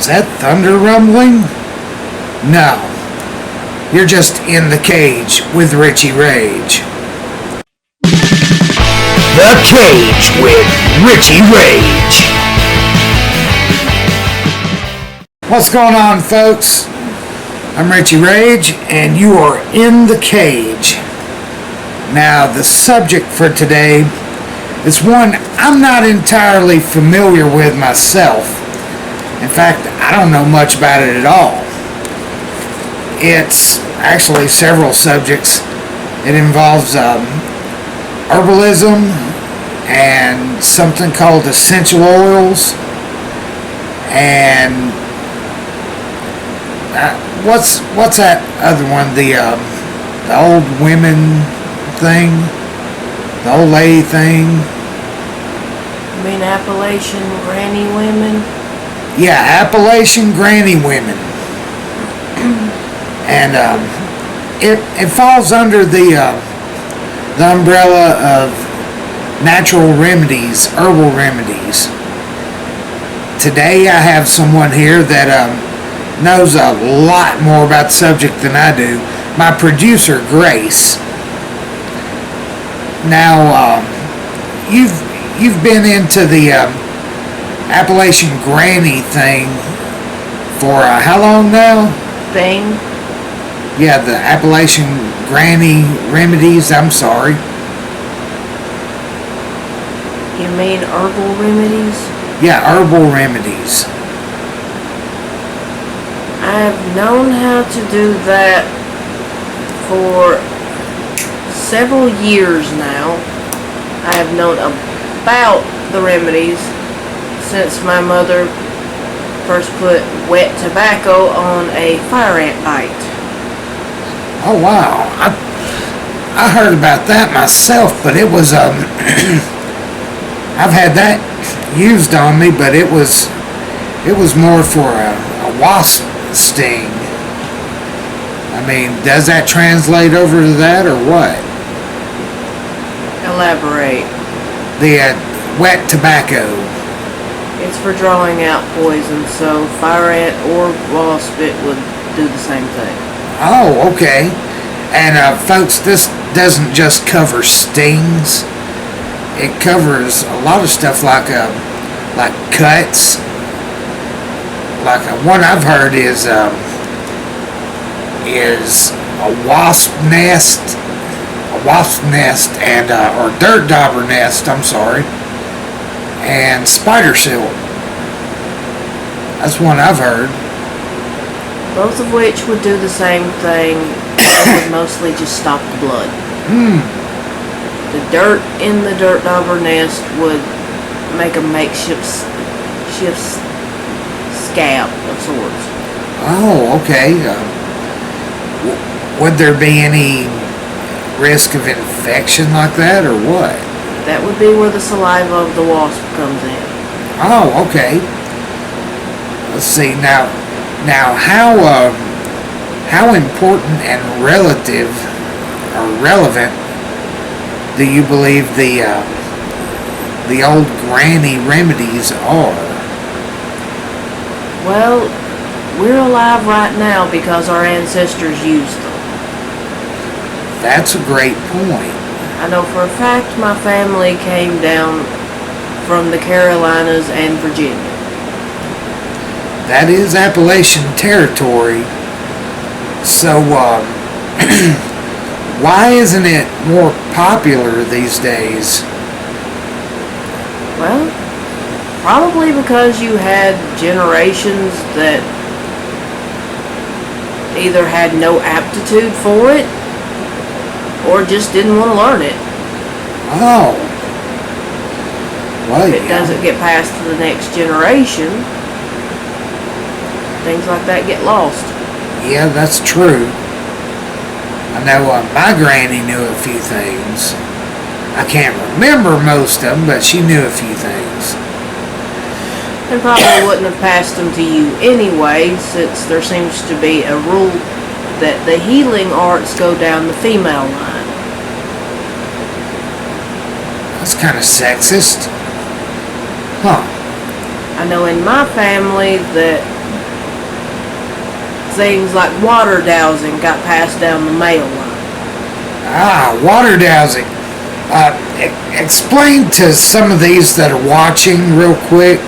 Is that thunder rumbling? No. You're just in the cage with Richie Rage. The Cage with Richie Rage. What's going on, folks? I'm Richie Rage, and you are in the cage. Now, the subject for today is one I'm not entirely familiar with myself. In fact, I don't know much about it at all. It's actually several subjects. It involves herbalism and something called essential oils and what's that other one? The old women thing, the old lady thing. You mean Appalachian granny women? Yeah, Appalachian granny women. And it falls under the umbrella of natural remedies, herbal remedies. Today I have someone here that knows a lot more about the subject than I do. My producer, Grace. Now, you've been into the Appalachian granny thing for how long now? Thing? Yeah, the Appalachian Granny Remedies, I'm sorry. You mean herbal remedies? Yeah, herbal remedies. I've known how to do that for several years now. I have known about the remedies since my mother first put wet tobacco on a fire ant bite. Oh wow, I heard about that myself, but it was I've had that used on me, but it was more for a wasp sting. I mean, does that translate over to that or what? Elaborate. The wet tobacco. It's for drawing out poison, so fire ant or wasp, it would do the same thing. Oh, okay. And folks, this doesn't just cover stings. It covers a lot of stuff like cuts. Like one I've heard is a wasp nest, and or dirt dauber nest. I'm sorry, and spider silk. That's one I've heard. Both of which would do the same thing, but would mostly just stop the blood. The dirt in the dirt dauber nest would make a makeshift scab of sorts. Oh, okay. Would there be any risk of infection like that, or what? That would be where the saliva of the wasp comes in. Oh, okay. Let's see now. How important and relevant do you believe the old granny remedies are? Well, we're alive right now because our ancestors used them. That's a great point. I know for a fact my family came down from the Carolinas and Virginia. That is Appalachian territory. So, why isn't it more popular these days? Well, probably because you had generations that either had no aptitude for it or just didn't want to learn it. Oh. Well, If it doesn't get passed to the next generation, things like that get lost. Yeah, that's true. I know my granny knew a few things. I can't remember most of them, but she knew a few things. And probably wouldn't have passed them to you anyway, since there seems to be a rule that the healing arts go down the female line. That's kind of sexist. Huh. I know in my family that things like water dowsing got passed down the male line. Ah, water dowsing. Explain to some of these that are watching real quick.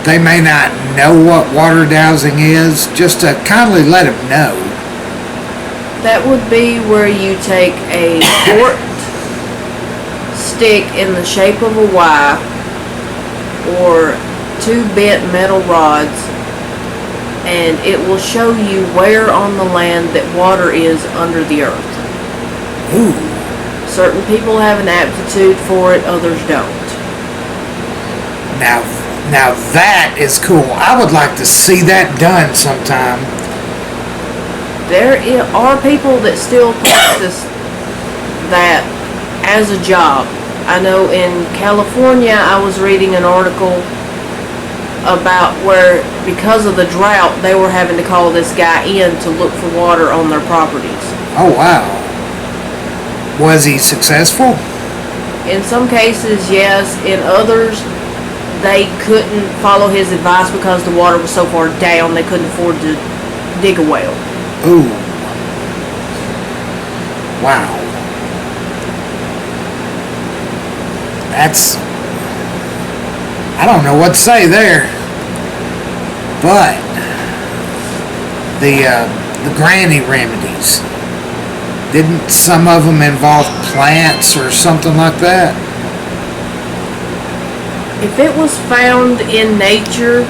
They may not know what water dowsing is. Just to kindly let them know. That would be where you take a forked stick in the shape of a Y or 2 bent metal rods, and it will show you where on the land that water is under the earth. Ooh. Certain people have an aptitude for it, others don't. Now that is cool. I would like to see that done sometime. There are people that still practice that as a job. I know in California I was reading an article about where, because of the drought, they were having to call this guy in to look for water on their properties. Oh, wow. Was he successful? In some cases, yes. In others, they couldn't follow his advice because the water was so far down they couldn't afford to dig a well. Ooh. Wow. That's... I don't know what to say there. But the Granny Remedies, didn't some of them involve plants or something like that? If it was found in nature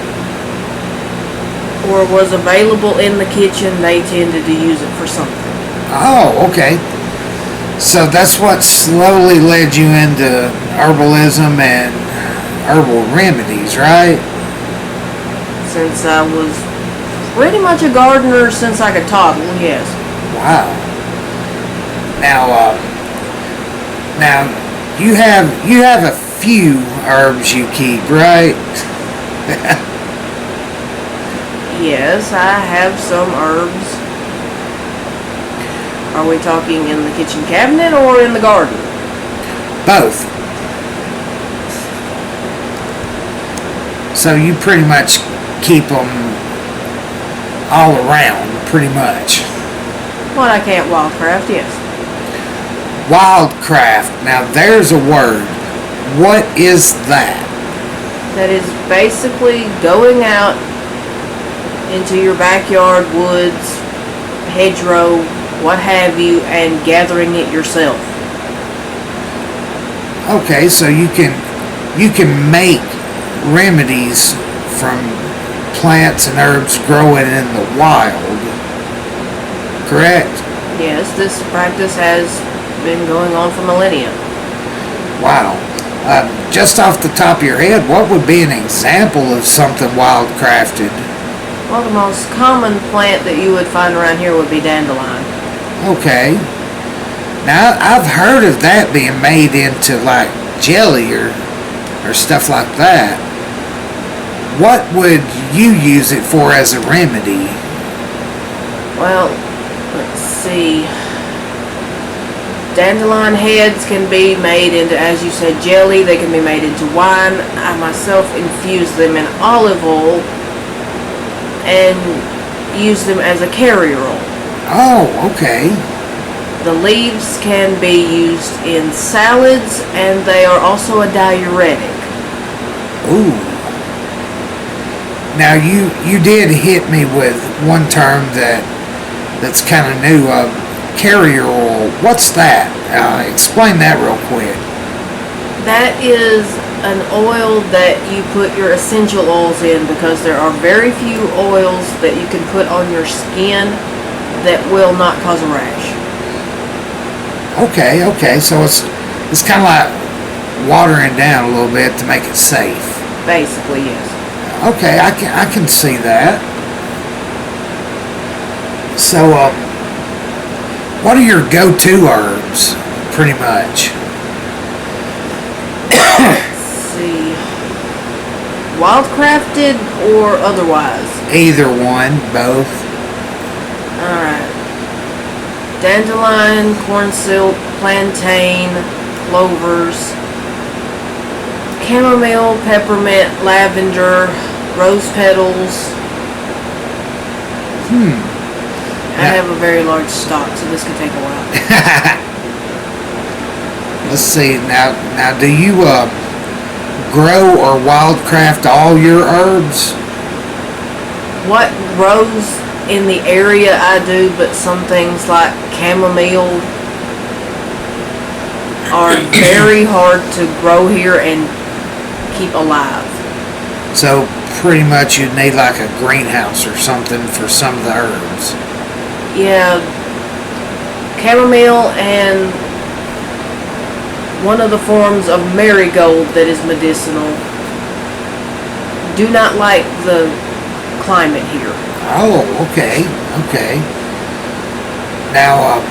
or was available in the kitchen, they tended to use it for something. Oh, okay. So that's what slowly led you into herbalism and herbal remedies, right? Since I was pretty much a gardener since I could toddle, yes. Wow. Now you have a few herbs you keep, right? Yes, I have some herbs. Are we talking in the kitchen cabinet or in the garden? Both. So you pretty much keep them all around, pretty much. What I can't wildcraft, yes. Wildcraft. Now there's a word. What is that? That is basically going out into your backyard, woods, hedgerow, what have you, and gathering it yourself. Okay, so you can make remedies from plants and herbs growing in the wild, correct? Yes, this practice has been going on for millennia. Wow. Just off the top of your head, what would be an example of something wildcrafted? Well, the most common plant that you would find around here would be dandelion. Okay. Now, I've heard of that being made into like jelly or stuff like that. What would you use it for as a remedy? Well, let's see. Dandelion heads can be made into, as you said, jelly. They can be made into wine. I myself infuse them in olive oil and use them as a carrier oil. Oh, okay. The leaves can be used in salads, and they are also a diuretic. Ooh. Now you did hit me with one term that's kind of new. Carrier oil. What's that? Explain that real quick. That is an oil that you put your essential oils in, because there are very few oils that you can put on your skin that will not cause a rash. Okay. So it's kind of like watering down a little bit to make it safe. Basically, yes. Okay, I can see that. So, what are your go-to herbs, pretty much? Let's see. Wildcrafted or otherwise? Either one, both. Alright. Dandelion, corn silk, plantain, clovers, chamomile, peppermint, lavender, rose petals. I have a very large stock, so this could take a while. Let's see. Now, do you grow or wildcraft all your herbs? What grows in the area I do, but some things like chamomile are very hard to grow here and keep alive. So pretty much you'd need like a greenhouse or something for some of the herbs. Yeah, chamomile and one of the forms of marigold that is medicinal do not like the climate here. Oh, okay. Now,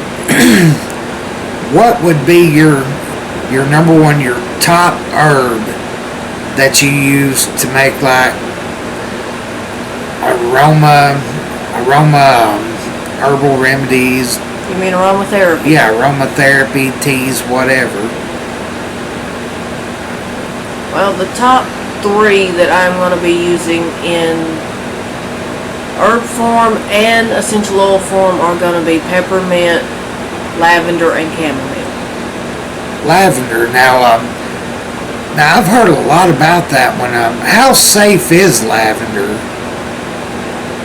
what would be your number one, your top herb that you use to make like aroma herbal remedies? You mean aromatherapy? Yeah, aromatherapy, teas, whatever. Well, the top 3 that I'm going to be using in herb form and essential oil form are going to be peppermint, lavender, and chamomile. Lavender. Now I've heard a lot about that one. How safe is lavender?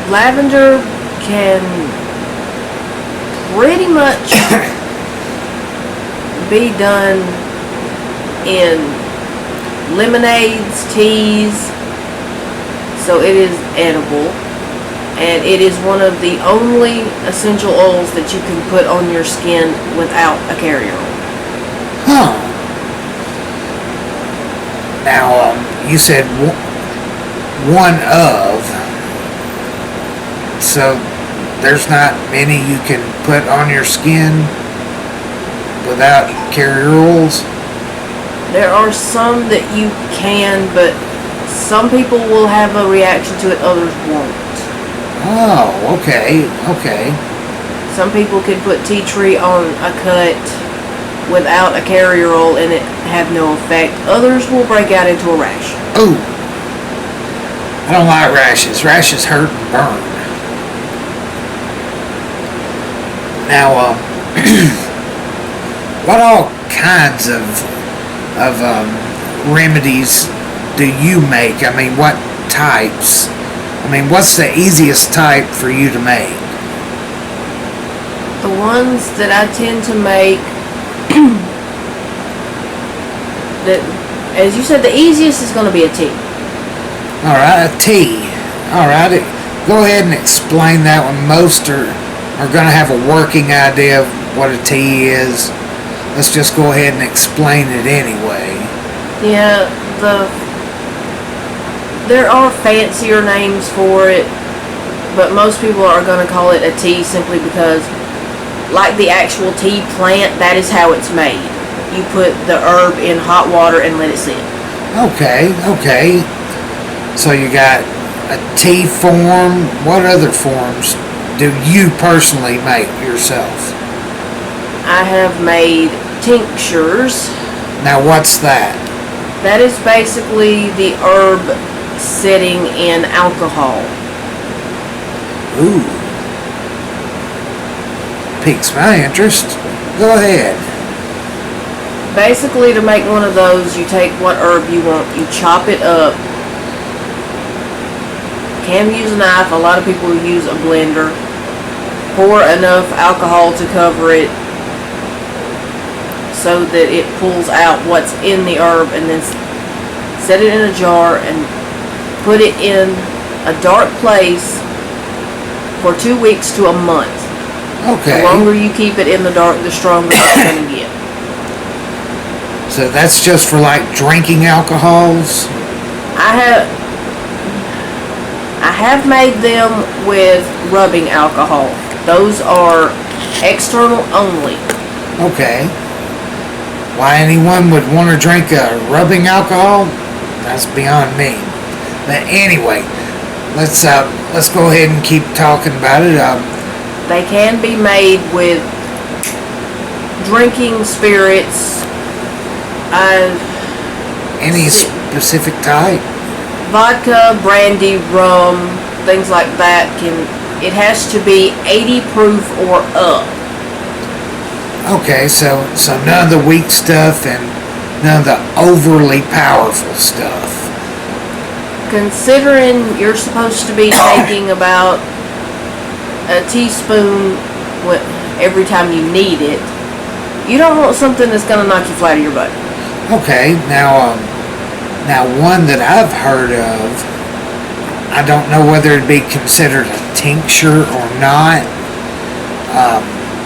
Lavender can pretty much be done in lemonades, teas, so it is edible, and it is one of the only essential oils that you can put on your skin without a carrier oil. Huh. Now, you said one of, so there's not many you can put on your skin without carrier oils? There are some that you can, but some people will have a reaction to it, others won't. Oh, okay. Some people can put tea tree on a cut without a carrier oil and it have no effect. Others will break out into a rash. Ooh. I don't like rashes. Rashes hurt and burn. Now, what all kinds of remedies do you make? I mean, what types? I mean, what's the easiest type for you to make? The ones that I tend to make, that, as you said, the easiest is going to be a tea. Alright, a tea. Alright, go ahead and explain that one. Most are going to have a working idea of what a tea is. Let's just go ahead and explain it anyway. Yeah, there are fancier names for it, but most people are going to call it a tea simply because, like the actual tea plant, that is how it's made. You put the herb in hot water and let it sit. Okay. So you got a tea form. What other forms do you personally make yourself? I have made tinctures. Now what's that? That is basically the herb sitting in alcohol. Ooh. Piques my interest. Go ahead. Basically, to make one of those, you take what herb you want, you chop it up. You can use a knife. A lot of people use a blender. Pour enough alcohol to cover it so that it pulls out what's in the herb, and then set it in a jar and put it in a dark place for 2 weeks to a month. Okay. The longer you keep it in the dark, the stronger it's going to get. So that's just for like drinking alcohols? I have made them with rubbing alcohol. Those are external only. Okay. Why anyone would want to drink a rubbing alcohol? That's beyond me. But anyway, let's go ahead and keep talking about it. They can be made with drinking spirits. specific type? Vodka, brandy, rum, things like that it has to be 80 proof or up. Okay, so none of the weak stuff and none of the overly powerful stuff. Considering you're supposed to be taking about a teaspoon every time you need it, you don't want something that's going to knock you flat of your butt. Okay, now one that I've heard of, I don't know whether it'd be considered a tincture or not.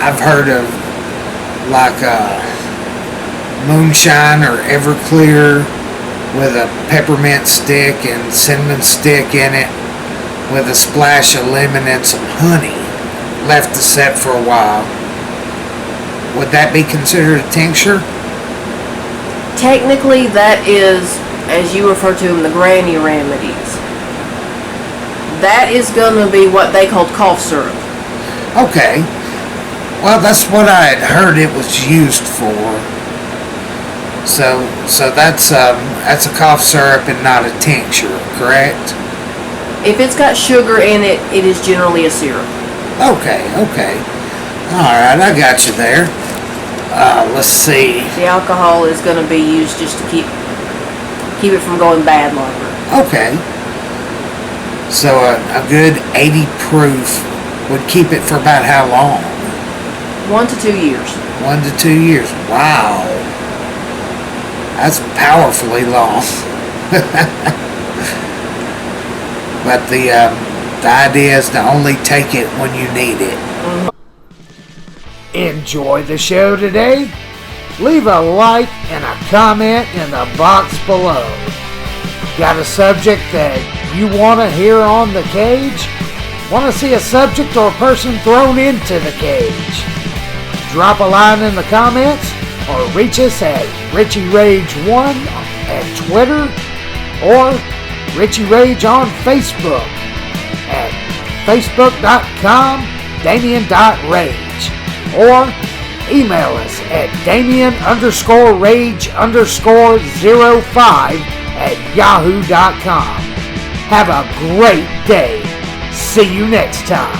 I've heard of like moonshine or Everclear with a peppermint stick and cinnamon stick in it with a splash of lemon and some honey left to set for a while. Would that be considered a tincture? Technically, that is, as you refer to them, the Granny Remedies. That is going to be what they called cough syrup. Okay. Well, that's what I had heard it was used for. So that's a cough syrup and not a tincture, correct? If it's got sugar in it, it is generally a syrup. Okay. Alright, I got you there. Let's see. The alcohol is going to be used just to keep it from going bad longer. Okay. So a good 80 proof would keep it for about how long? 1 to 2 years. 1 to 2 years. Wow. That's powerfully long. But the idea is to only take it when you need it. Enjoy the show today? Leave a like and a comment in the box below. Got a subject that you want to hear on the cage? Want to see a subject or person thrown into the cage? Drop a line in the comments or reach us at Richie Rage 1 at Twitter or Richie Rage on Facebook at facebook.com/Damien.Rage or email us at Damien_Rage_05 @yahoo.com. Have a great day. See you next time.